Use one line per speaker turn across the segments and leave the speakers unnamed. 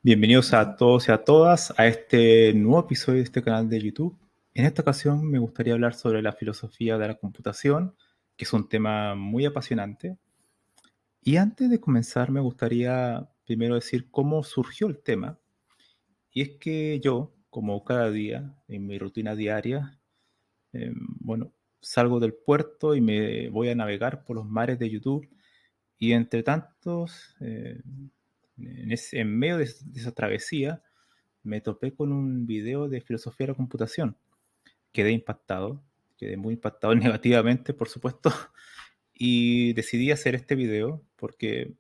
Bienvenidos a todos y a todas a este nuevo episodio de este canal de YouTube. En esta ocasión me gustaría hablar sobre la filosofía de la computación, que es un tema muy apasionante. Y antes de comenzar me gustaría primero decir cómo surgió el tema. Y es que yo, como cada día, en mi rutina diaria, bueno, salgo del puerto y me voy a navegar por los mares de YouTube. Y entre tantos, en medio de esa travesía, me topé con un video de filosofía de la computación. Quedé impactado, quedé muy impactado negativamente, por supuesto, y decidí hacer este video porque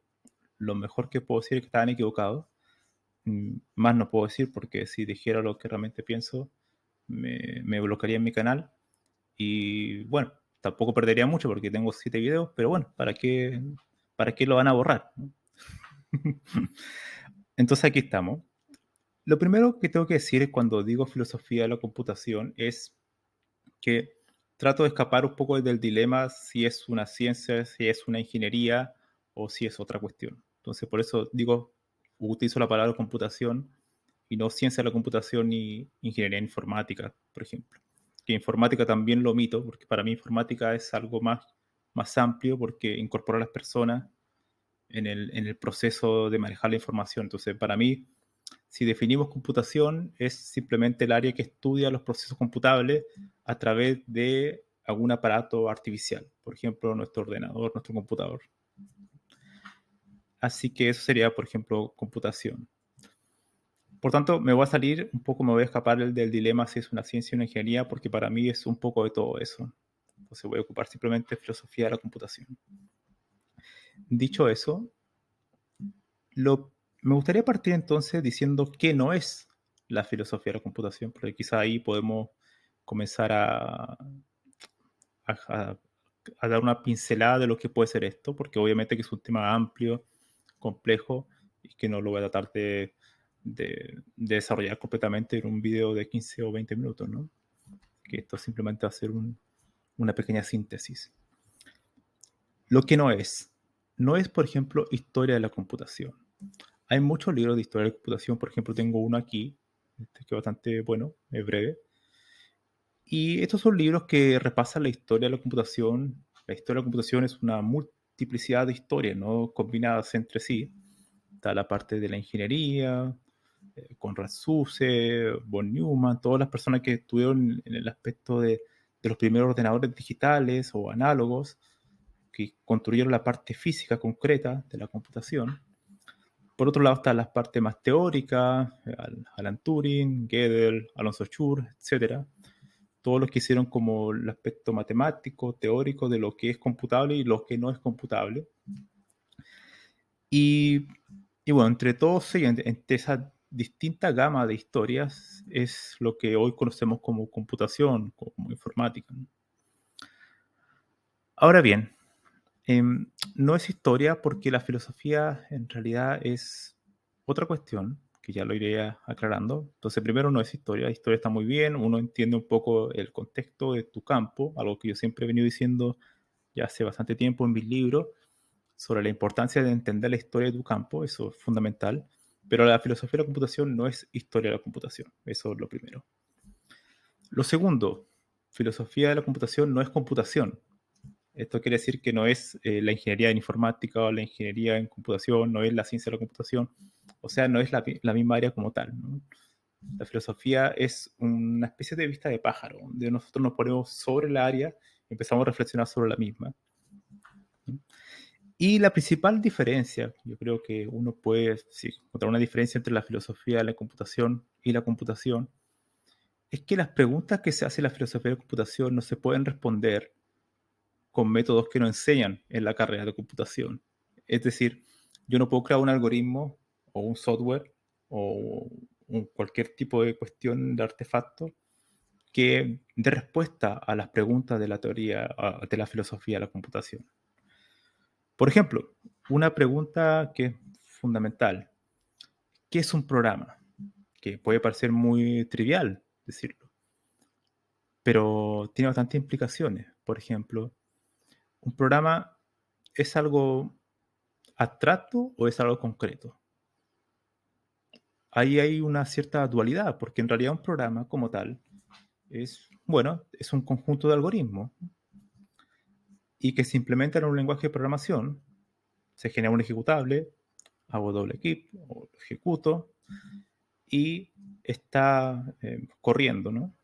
lo mejor que puedo decir es que estaban equivocados. Más no puedo decir porque si dijera lo que realmente pienso, me bloquearía en mi canal. Y bueno, tampoco perdería mucho porque tengo 7 videos, pero bueno, para qué lo van a borrar? ¿No? Entonces aquí estamos. Lo primero que tengo que decir cuando digo filosofía de la computación es que trato de escapar un poco del dilema si es una ciencia, si es una ingeniería o si es otra cuestión. Entonces, por eso digo, utilizo la palabra computación y no ciencia de la computación ni ingeniería informática, por ejemplo. Que informática también lo omito, porque para mí informática es algo más amplio porque incorpora a las personas en el proceso de manejar la información. Entonces, para mí, si definimos computación, es simplemente el área que estudia los procesos computables a través de algún aparato artificial, por ejemplo, nuestro ordenador, nuestro computador. Así que eso sería, por ejemplo, computación. Por tanto, me voy a salir un poco, me voy a escapar del dilema si es una ciencia o una ingeniería, porque para mí es un poco de todo eso. Entonces voy a ocupar simplemente filosofía de la computación. Dicho eso, me gustaría partir entonces diciendo qué no es la filosofía de la computación, porque quizá ahí podemos comenzar a- a dar una pincelada de lo que puede ser esto, porque obviamente que es un tema amplio, complejo, y que no lo voy a tratar de desarrollar completamente en un video de 15 o 20 minutos, ¿no? Que esto simplemente va a ser una pequeña síntesis. Lo que no es, por ejemplo, historia de la computación. Hay muchos libros de historia de la computación, por ejemplo, tengo uno aquí, que es bastante bueno, es breve. Y estos son libros que repasan la historia de la computación. La historia de la computación es una multiplicidad de historias, ¿no? Combinadas entre sí. Está la parte de la ingeniería, Konrad Zuse, von Neumann, todas las personas que estuvieron en el aspecto de los primeros ordenadores digitales o análogos, que construyeron la parte física concreta de la computación. Por otro lado están las partes más teóricas, Alan Turing, Gödel, Alonso Schur, etcétera. Todos los que hicieron como el aspecto matemático, teórico de lo que es computable y lo que no es computable. Y, y bueno, entre todos ellos, entre esa distinta gama de historias, es lo que hoy conocemos como computación, como informática, ¿no? Ahora bien, no es historia porque la filosofía en realidad es otra cuestión, que ya lo iré aclarando. Entonces, primero no es historia, la historia está muy bien, uno entiende un poco el contexto de tu campo, algo que yo siempre he venido diciendo ya hace bastante tiempo en mis libros, sobre la importancia de entender la historia de tu campo, eso es fundamental, pero la filosofía de la computación no es historia de la computación, eso es lo primero. Lo segundo, filosofía de la computación no es computación. Esto quiere decir que no es la ingeniería en informática o la ingeniería en computación, no es la ciencia de la computación, o sea, no es la misma área como tal, ¿no? La filosofía es una especie de vista de pájaro, donde nosotros nos ponemos sobre la área y empezamos a reflexionar sobre la misma, ¿no? Y la principal diferencia, yo creo que uno puede sí, encontrar una diferencia entre la filosofía de la computación y la computación, es que las preguntas que se hace en la filosofía de la computación no se pueden responder con métodos que nos enseñan en la carrera de computación. Es decir, yo no puedo crear un algoritmo o un software o cualquier tipo de cuestión de artefacto que dé respuesta a las preguntas de la teoría, de la filosofía de la computación. Por ejemplo, una pregunta que es fundamental. ¿Qué es un programa? Que puede parecer muy trivial decirlo, pero tiene bastantes implicaciones. Por ejemplo, ¿un programa es algo abstracto o es algo concreto? ahí hay una cierta dualidad, porque en realidad un programa como tal es, bueno, es un conjunto de algoritmos y que se implementan en un lenguaje de programación, se genera un ejecutable, hago doble clic o lo ejecuto y está corriendo, ¿no?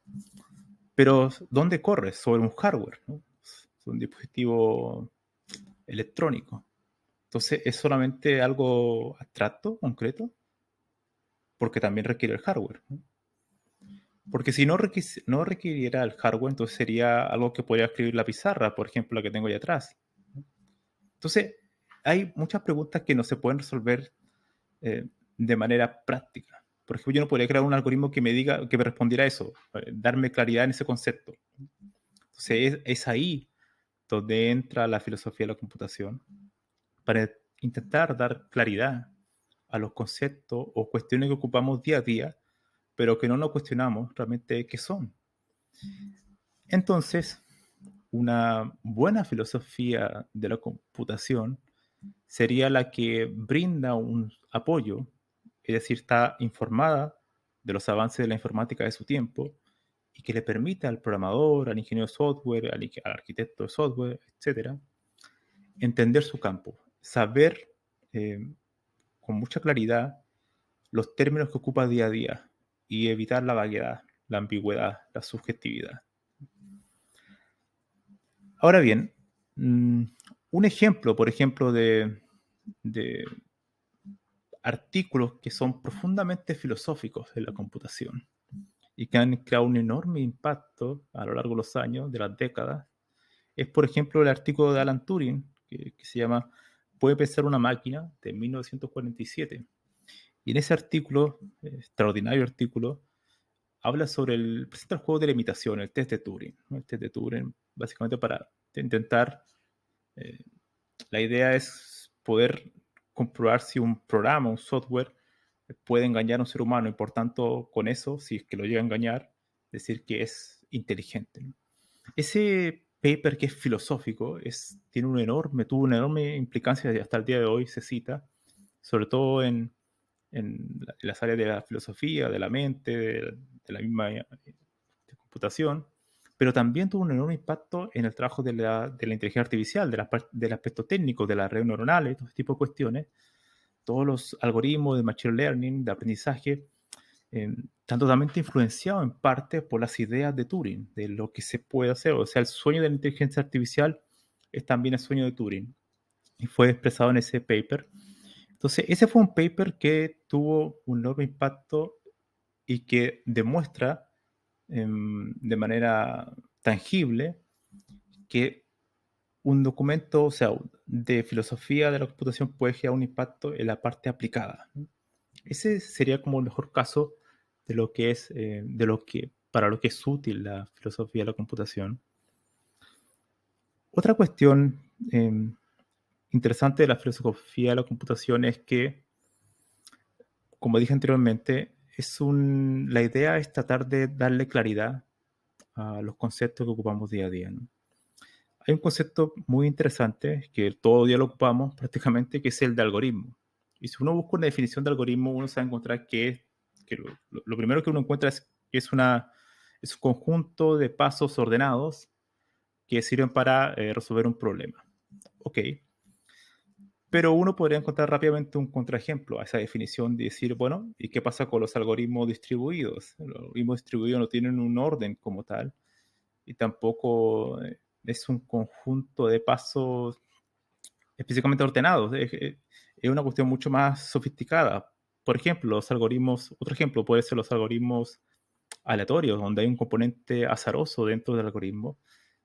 Pero ¿dónde corre? Sobre un hardware, ¿no? Es un dispositivo electrónico. Entonces, ¿es solamente algo abstracto, concreto? Porque también requiere el hardware, ¿no? Porque si no requiriera el hardware, entonces sería algo que podría escribir la pizarra, por ejemplo, la que tengo ahí atrás. Entonces, hay muchas preguntas que no se pueden resolver de manera práctica. Por ejemplo, yo no podría crear un algoritmo que me diga, que me respondiera eso, darme claridad en ese concepto. Entonces, es ahí donde entra la filosofía de la computación para intentar dar claridad a los conceptos o cuestiones que ocupamos día a día, pero que no nos cuestionamos realmente qué son. Entonces, una buena filosofía de la computación sería la que brinda un apoyo, es decir, está informada de los avances de la informática de su tiempo y que le permite al programador, al ingeniero de software, al arquitecto de software, etcétera, entender su campo, saber eh, con mucha claridad los términos que ocupa día a día y evitar la vaguedad, la ambigüedad, la subjetividad. Ahora bien, un ejemplo, por ejemplo, de artículos que son profundamente filosóficos en la computación y que han creado un enorme impacto a lo largo de los años, de las décadas, es, por ejemplo, el artículo de Alan Turing, que se llama ¿Puede pensar una máquina?, de 1947. Y en ese artículo, extraordinario artículo, habla sobre presenta el juego de la imitación, el test de Turing, ¿no? El test de Turing, básicamente para intentar, eh, la idea es poder comprobar si un programa, un software, puede engañar a un ser humano y por tanto, con eso, si es que lo llega a engañar, decir que es inteligente, ¿no? Ese paper que es filosófico tuvo una enorme implicancia y hasta el día de hoy se cita, sobre todo en las áreas de la filosofía, de la mente, de la misma de computación, pero también tuvo un enorme impacto en el trabajo de la inteligencia artificial, del aspecto técnico, de las redes neuronales, todo ese tipo de cuestiones. Todos los algoritmos de machine learning, de aprendizaje, están totalmente influenciados en parte por las ideas de Turing, de lo que se puede hacer. O sea, el sueño de la inteligencia artificial es también el sueño de Turing y fue expresado en ese paper. Entonces, ese fue un paper que tuvo un enorme impacto y que demuestra de manera tangible que un documento, o sea, de filosofía de la computación puede generar un impacto en la parte aplicada, ¿no? Ese sería como el mejor caso de lo que es, para lo que es útil la filosofía de la computación. Otra cuestión interesante de la filosofía de la computación es que, como dije anteriormente, la idea es tratar de darle claridad a los conceptos que ocupamos día a día, ¿no? Hay un concepto muy interesante que todo día lo ocupamos prácticamente, que es el de algoritmo. Y si uno busca una definición de algoritmo, uno se va a encontrar que lo primero que uno encuentra es que es un conjunto de pasos ordenados que sirven para resolver un problema. Ok, pero uno podría encontrar rápidamente un contraejemplo a esa definición de decir, bueno, ¿y qué pasa con los algoritmos distribuidos? Los algoritmos distribuidos no tienen un orden como tal y tampoco es un conjunto de pasos específicamente ordenados. Es una cuestión mucho más sofisticada. Por ejemplo, otro ejemplo puede ser los algoritmos aleatorios, donde hay un componente azaroso dentro del algoritmo.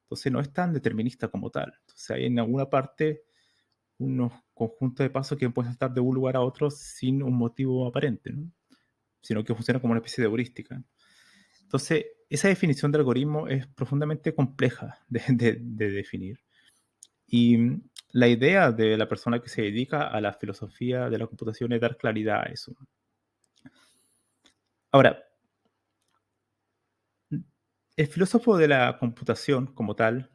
Entonces no es tan determinista como tal. Entonces hay en alguna parte unos conjuntos de pasos que pueden saltar de un lugar a otro sin un motivo aparente, ¿no? Sino que funciona como una especie de heurística. Entonces, esa definición de algoritmo es profundamente compleja de definir. Y la idea de la persona que se dedica a la filosofía de la computación es dar claridad a eso. Ahora, el filósofo de la computación como tal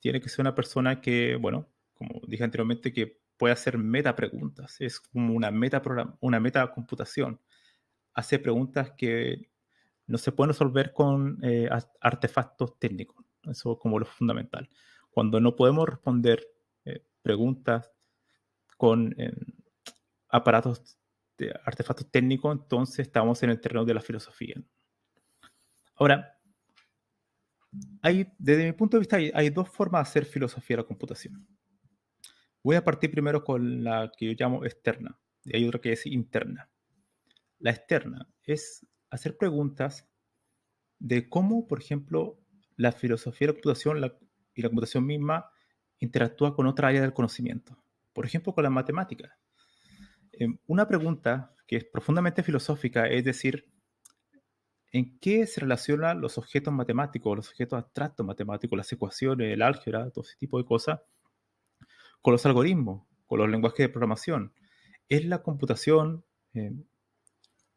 tiene que ser una persona que, bueno, como dije anteriormente, que puede hacer metapreguntas. Es como una meta computación. hace preguntas que no se pueden resolver con artefactos técnicos. Eso es como lo fundamental. Cuando no podemos responder preguntas con aparatos, artefactos técnicos, entonces estamos en el terreno de la filosofía. Ahora, desde mi punto de vista, hay dos formas de hacer filosofía de la computación. Voy a partir primero con la que yo llamo externa, y hay otra que es interna. La externa es hacer preguntas de cómo, por ejemplo, la filosofía de la computación y la computación misma interactúa con otra área del conocimiento. Por ejemplo, con la matemática. Una pregunta que es profundamente filosófica es decir, ¿en qué se relacionan los objetos matemáticos, los objetos abstractos matemáticos, las ecuaciones, el álgebra, todo ese tipo de cosas, con los algoritmos, con los lenguajes de programación? ¿Es la computación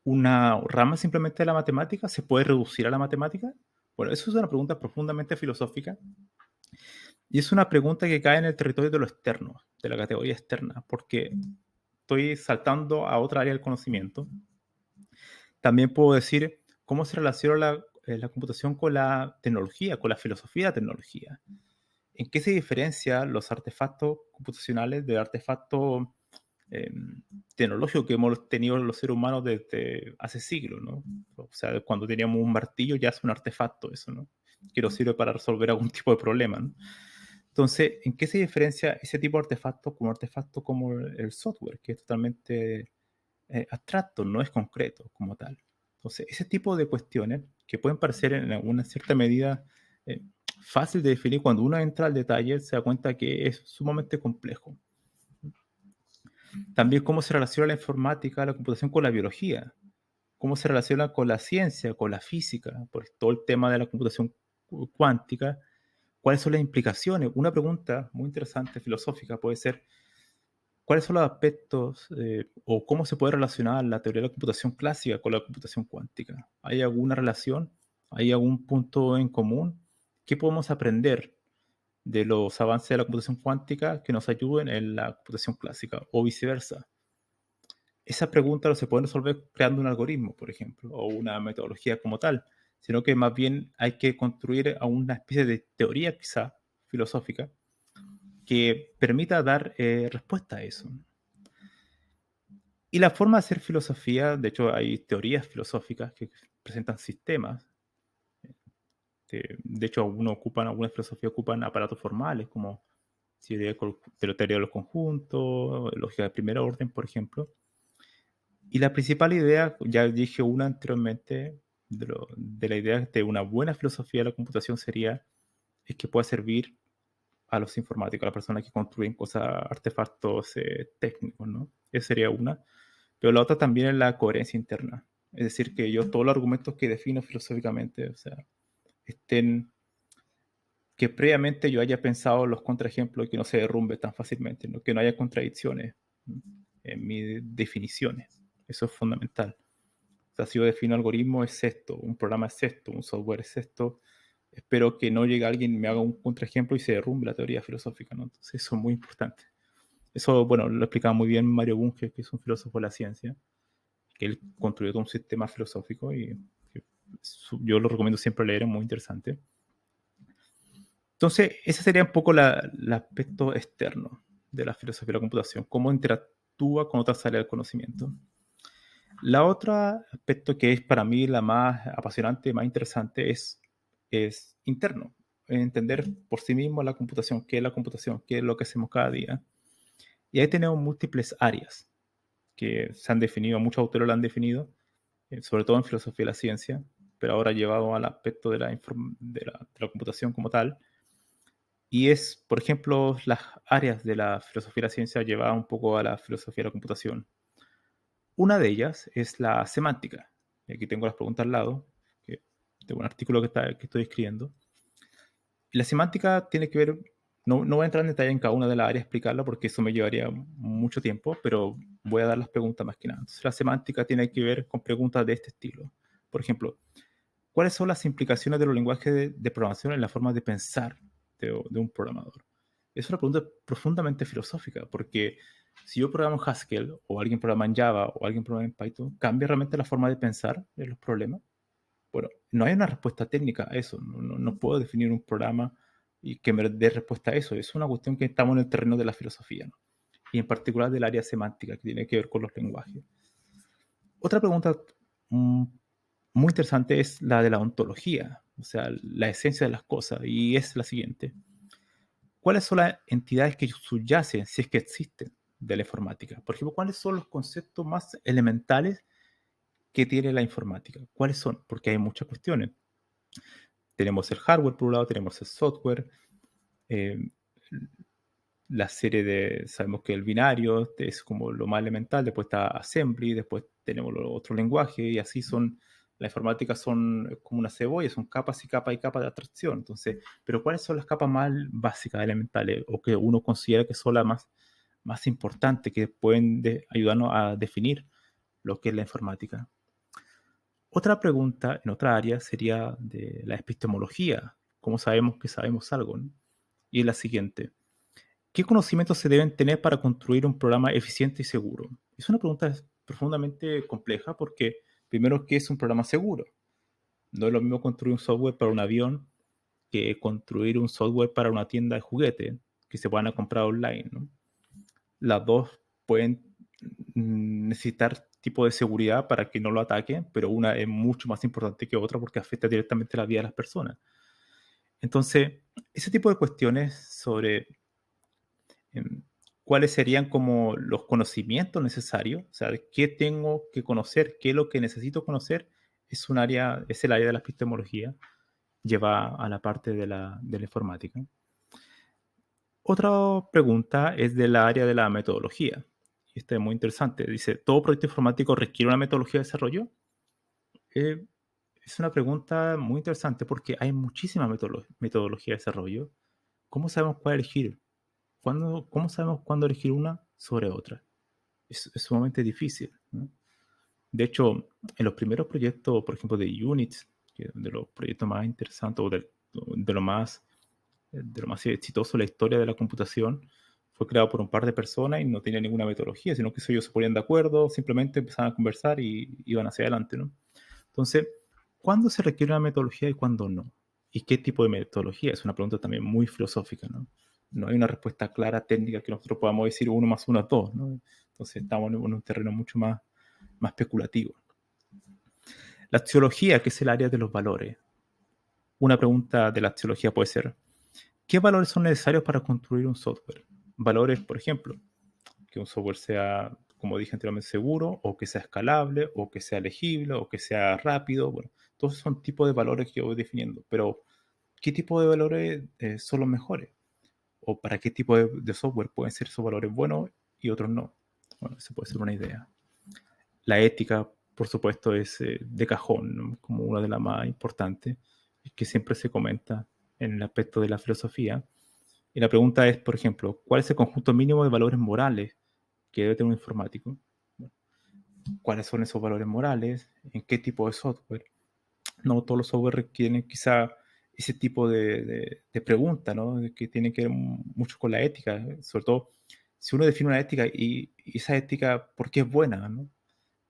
una rama simplemente de la matemática? ¿Se puede reducir a la matemática? Bueno, eso es una pregunta profundamente filosófica y es una pregunta que cae en el territorio de lo externo, de la categoría externa, porque estoy saltando a otra área del conocimiento. También puedo decir cómo se relaciona la computación con la tecnología, con la filosofía de la tecnología. ¿En qué se diferencian los artefactos computacionales del artefacto eh, tecnológico que hemos tenido los seres humanos desde hace siglos, ¿no? O sea, cuando teníamos un martillo ya es un artefacto eso, ¿no? Que nos sirve para resolver algún tipo de problema, ¿no? Entonces, ¿en qué se diferencia ese tipo de artefacto como el software, que es totalmente abstracto, no es concreto como tal? Entonces, ese tipo de cuestiones que pueden parecer en alguna cierta medida eh, fácil de definir, cuando uno entra al detalle se da cuenta que es sumamente complejo. También cómo se relaciona la informática, la computación con la biología, cómo se relaciona con la ciencia, con la física, por todo el tema de la computación cuántica, cuáles son las implicaciones. Una pregunta muy interesante, filosófica, puede ser, ¿cuáles son los aspectos o cómo se puede relacionar la teoría de la computación clásica con la computación cuántica? ¿Hay alguna relación? ¿Hay algún punto en común? ¿Qué podemos aprender de los avances de la computación cuántica que nos ayuden en la computación clásica o viceversa? Esa pregunta no se puede resolver creando un algoritmo, por ejemplo, o una metodología como tal, sino que más bien hay que construir a una especie de teoría quizá filosófica que permita dar respuesta a eso. Y la forma de hacer filosofía, de hecho hay teorías filosóficas que presentan sistemas. De hecho, algunas filosofías ocupan aparatos formales como teoría de los conjuntos, lógica de primer orden, por ejemplo. Y la principal idea, ya dije una anteriormente, de la idea de una buena filosofía de la computación es que pueda servir a los informáticos, a las personas que construyen cosas, artefactos técnicos, ¿no? Esa sería una. Pero la otra también es la coherencia interna. Es decir, que yo todos los argumentos que defino filosóficamente, o sea, estén, que previamente yo haya pensado los contraejemplos y que no se derrumbe tan fácilmente, ¿no? Que no haya contradicciones en mis definiciones. Eso es fundamental. O sea, si yo defino algoritmo es esto, un programa es esto, un software es esto, espero que no llegue alguien y me haga un contraejemplo y se derrumbe la teoría filosófica, ¿no? Entonces eso es muy importante. Eso, bueno, lo explicaba muy bien Mario Bunge, que es un filósofo de la ciencia, que él construyó todo un sistema filosófico y yo lo recomiendo siempre leer, es muy interesante. Entonces, ese sería un poco el aspecto externo de la filosofía de la computación, cómo interactúa con otras áreas del conocimiento. La otra aspecto que es para mí la más apasionante, más interesante, es interno. Entender por sí mismo la computación, qué es la computación, qué es lo que hacemos cada día. Y ahí tenemos múltiples áreas que se han definido, muchos autores lo han definido, sobre todo en filosofía de la ciencia, pero ahora llevado al aspecto de la computación como tal. Y es, por ejemplo, las áreas de la filosofía de la ciencia llevadas un poco a la filosofía de la computación. Una de ellas es la semántica. Y aquí tengo las preguntas al lado, que, de un artículo que estoy escribiendo. Y la semántica tiene que ver, no voy a entrar en detalle en cada una de las áreas, explicarlo, porque eso me llevaría mucho tiempo, pero voy a dar las preguntas más que nada. Entonces, la semántica tiene que ver con preguntas de este estilo. Por ejemplo, ¿cuáles son las implicaciones de los lenguajes de programación en la forma de pensar de un programador? Es una pregunta profundamente filosófica, porque Si yo programo en Haskell, o alguien programa en Java, o alguien programa en Python, ¿cambia realmente la forma de pensar en los problemas? Bueno, no hay una respuesta técnica a eso. No puedo definir un programa y que me dé respuesta a eso. Es una cuestión que estamos en el terreno de la filosofía, ¿no? Y en particular del área semántica, que tiene que ver con los lenguajes. Otra pregunta mm, muy interesante es la de la ontología, o sea, la esencia de las cosas, y es la siguiente. ¿Cuáles son las entidades que subyacen, si es que existen, de la informática? Por ejemplo, ¿cuáles son los conceptos más elementales que tiene la informática? ¿Cuáles son? Porque hay muchas cuestiones. Tenemos el hardware por un lado, tenemos el software, eh, la serie de, sabemos que el binario es como lo más elemental, después está assembly, después tenemos los otros lenguajes y así son, la informática son como una cebolla, son capas y capas y capas de abstracción. Entonces, pero ¿cuáles son las capas más básicas, elementales, o que uno considera que son las más importantes, que pueden ayudarnos a definir lo que es la informática? Otra pregunta en otra área sería de la epistemología. ¿Cómo sabemos que sabemos algo, no? Y es la siguiente. ¿Qué conocimientos se deben tener para construir un programa eficiente y seguro? Es una pregunta profundamente compleja porque, primero, ¿qué es un programa seguro? No es lo mismo construir un software para un avión que construir un software para una tienda de juguetes que se puedan comprar online, ¿no? Las dos pueden necesitar tipo de seguridad para que no lo ataquen, pero una es mucho más importante que otra porque afecta directamente la vida de las personas. Entonces, ese tipo de cuestiones sobre em, cuáles serían como los conocimientos necesarios, o sea, qué tengo que conocer, qué es lo que necesito conocer, es el área de la epistemología, lleva a la parte de la informática. Otra pregunta es del área de la metodología. Y esta es muy interesante. Dice, ¿todo proyecto informático requiere una metodología de desarrollo? Eh, es una pregunta muy interesante porque hay muchísimas metodologías de desarrollo. ¿Cómo sabemos cuál elegir? ¿Cómo sabemos cuándo elegir una sobre otra? Es sumamente difícil, ¿no? De hecho, en los primeros proyectos, por ejemplo, de Unix, que es de los proyectos más interesantes o de lo más exitoso en la historia de la computación, fue creado por un par de personas y no tenía ninguna metodología, sino que ellos se ponían de acuerdo, simplemente empezaban a conversar y iban hacia adelante, ¿no? Entonces, ¿cuándo se requiere una metodología y cuándo no? ¿Y qué tipo de metodología? Es una pregunta también muy filosófica, ¿no? No hay una respuesta clara técnica que nosotros podamos decir uno más uno es dos, ¿no? Entonces estamos en un terreno mucho más especulativo. La axiología, que es el área de los valores. Una pregunta de la axiología puede ser, ¿qué valores son necesarios para construir un software? Valores, por ejemplo, que un software sea, como dije anteriormente, seguro, o que sea escalable, o que sea legible, o que sea rápido. Bueno, todos son tipos de valores que yo voy definiendo, pero ¿qué tipo de valores son los mejores? ¿O para qué tipo de software pueden ser esos valores buenos y otros no? Bueno, eso puede ser una idea. La ética, por supuesto, es de cajón, ¿no? Como una de las más importantes, y que siempre se comenta en el aspecto de la filosofía. Y la pregunta es, por ejemplo, ¿cuál es el conjunto mínimo de valores morales que debe tener un informático? Bueno, ¿cuáles son esos valores morales? ¿En qué tipo de software? No todos los software requieren quizá ese tipo de pregunta, ¿no? Que tiene que ver mucho con la ética, sobre todo si uno define una ética y esa ética, ¿por qué es buena, no?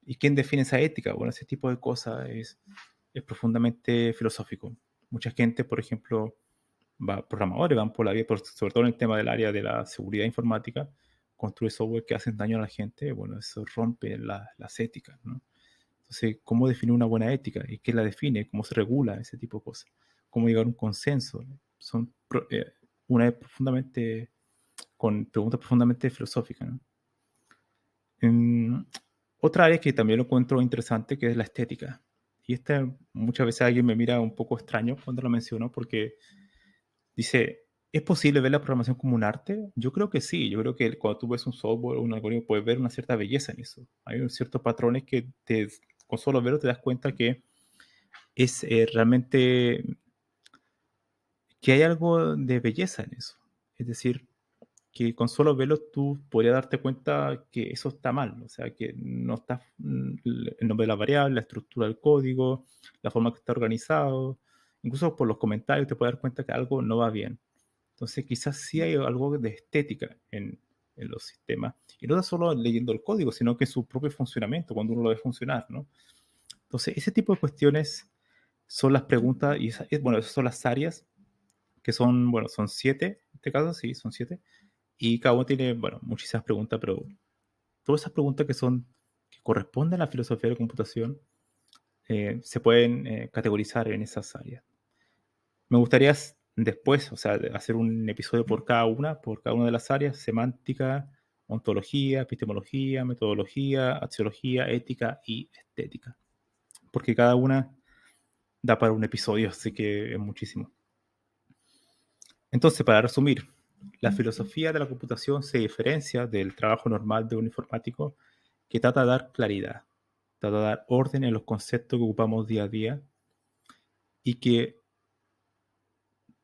¿Y quién define esa ética? Bueno, ese tipo de cosas es profundamente filosófico. Mucha gente, por ejemplo, programadores van por la vida, sobre todo en el tema del área de la seguridad informática, construye software que hacen daño a la gente, bueno, eso rompe las éticas, ¿no? Entonces, ¿cómo definir una buena ética? ¿Y qué la define? ¿Cómo se regula ese tipo de cosas? ¿Cómo llegar a un consenso? Son una profundamente, con preguntas profundamente filosóficas, ¿no? En otra área que también lo encuentro interesante, que es la estética. Y esta muchas veces alguien me mira un poco extraño cuando lo menciono porque dice, ¿es posible ver la programación como un arte? Yo creo que sí, yo creo que cuando tú ves un software o un algoritmo puedes ver una cierta belleza en eso. Hay ciertos patrones que con solo verlo te das cuenta que es realmente que hay algo de belleza en eso. Es decir, que con solo verlo tú podrías darte cuenta que eso está mal, o sea, que no está el nombre de la variable, la estructura del código, la forma que está organizado, incluso por los comentarios te puedes dar cuenta que algo no va bien. Entonces quizás sí hay algo de estética en los sistemas. Y no tan solo leyendo el código, sino que su propio funcionamiento, cuando uno lo ve funcionar, ¿no? Entonces, ese tipo de cuestiones son las preguntas, y bueno, esas son las áreas que son, bueno, son 7, en este caso, sí, son 7, y cada uno tiene, bueno, muchísimas preguntas, pero todas esas preguntas que corresponden a la filosofía de la computación, se pueden categorizar en esas áreas. Me gustaría después, o sea, hacer un episodio por cada una de las áreas: semántica, ontología, epistemología, metodología, axiología, ética y estética, porque cada una da para un episodio, así que es muchísimo. Entonces, para resumir, la filosofía de la computación se diferencia del trabajo normal de un informático, que trata de dar claridad, trata de dar orden en los conceptos que ocupamos día a día, y que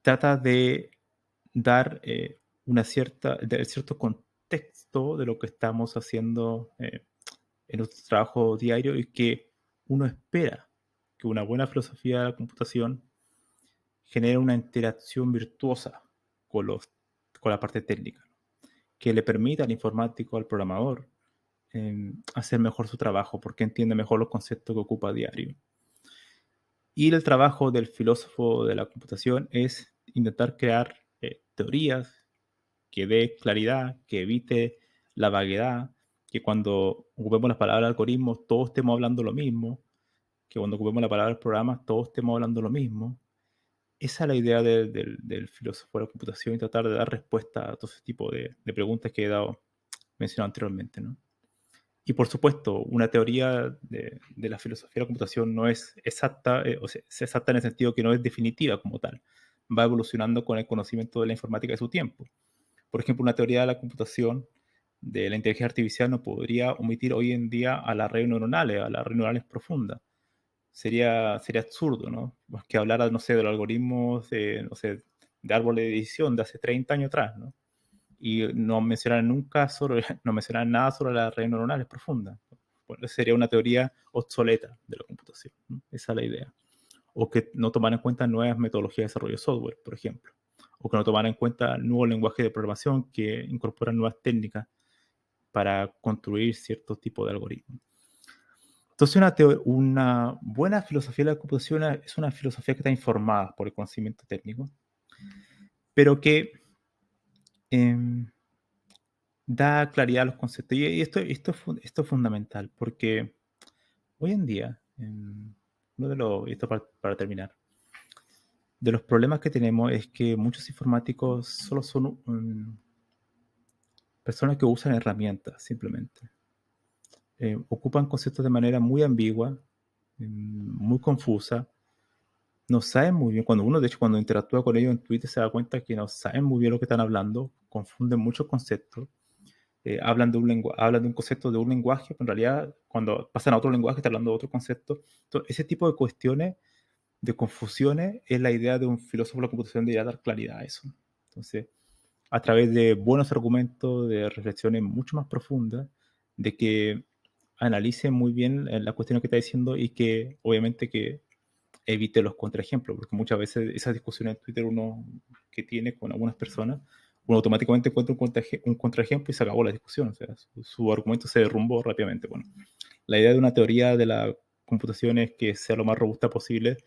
trata de dar cierto contexto de lo que estamos haciendo en nuestro trabajo diario, y que uno espera que una buena filosofía de la computación genere una interacción virtuosa con, con la parte técnica, que le permita al informático, al programador, hacer mejor su trabajo, porque entiende mejor los conceptos que ocupa a diario. Y el trabajo del filósofo de la computación es intentar crear teorías que dé claridad, que evite la vaguedad, que cuando ocupemos las palabras algoritmos todos estemos hablando lo mismo, que cuando ocupemos la palabra programas todos estemos hablando lo mismo. Esa es la idea del filósofo de la computación, y tratar de dar respuesta a todo ese tipo de preguntas que he mencionado anteriormente, ¿no? Y por supuesto, una teoría de la filosofía de la computación no es exacta, o sea, es exacta en el sentido que no es definitiva como tal. Va evolucionando con el conocimiento de la informática de su tiempo. Por ejemplo, una teoría de la computación de la inteligencia artificial no podría omitir hoy en día a las redes neuronales, a las redes neuronales profundas. Sería absurdo, ¿no? Más que hablar, no sé, de los algoritmos de, no sé, de árboles de decisión de hace 30 años atrás, ¿no? Y no mencionar nunca no mencionar nada sobre las redes neuronales profundas. Bueno, sería una teoría obsoleta de la computación, ¿no? Esa es la idea. O que no tomar en cuenta nuevas metodologías de desarrollo de software, por ejemplo. O que no tomar en cuenta nuevos lenguajes de programación que incorporan nuevas técnicas para construir ciertos tipos de algoritmos. Entonces, una buena filosofía de la computación es una filosofía que está informada por el conocimiento técnico, pero que eh, da claridad a los conceptos. Y esto es fundamental, porque hoy en día, esto para terminar, de los problemas que tenemos es que muchos informáticos solo son personas que usan herramientas, simplemente. Ocupan conceptos de manera muy ambigua, muy confusa. No saben muy bien, cuando uno, de hecho, cuando interactúa con ellos en Twitter, se da cuenta que no saben muy bien lo que están hablando, confunden muchos conceptos. Hablan de un concepto de un lenguaje, pero en realidad cuando pasan a otro lenguaje están hablando de otro concepto. Entonces, ese tipo de cuestiones, de confusiones, es la idea de un filósofo de la computación, de dar claridad a eso. Entonces, a través de buenos argumentos, de reflexiones mucho más profundas, de que analice muy bien la cuestión que está diciendo, y que obviamente que evite los contraejemplos, porque muchas veces esas discusiones en Twitter uno que tiene con algunas personas, uno automáticamente encuentra un contraejemplo y se acabó la discusión, o sea, su argumento se derrumbó rápidamente. Bueno, la idea de una teoría de la computación es que sea lo más robusta posible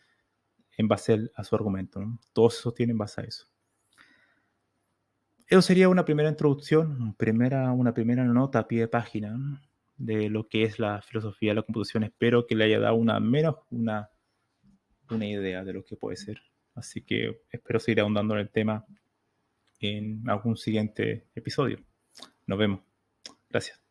en base a su argumento, ¿no? Todos eso tienen base a eso. Eso sería una primera introducción, una primera nota a pie de página, ¿no?, de lo que es la filosofía de la computación. Espero que le haya dado una idea de lo que puede ser. Así que espero seguir ahondando en el tema en algún siguiente episodio. Nos vemos. Gracias.